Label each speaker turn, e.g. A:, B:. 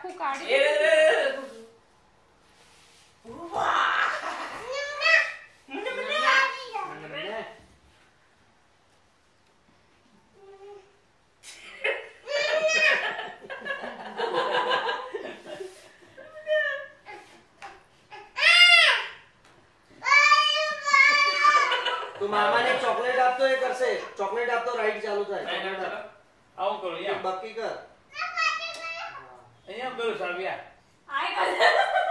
A: આખું કાઢી
B: તું મામાને ચોકલેટ આપતો એ કરશે ચોકલેટ આપતો રાઈડ ચાલુ થાય
C: આવું કરો યાર
B: બાકી કર
C: અહીંયા બેસ આવ્યા
A: આય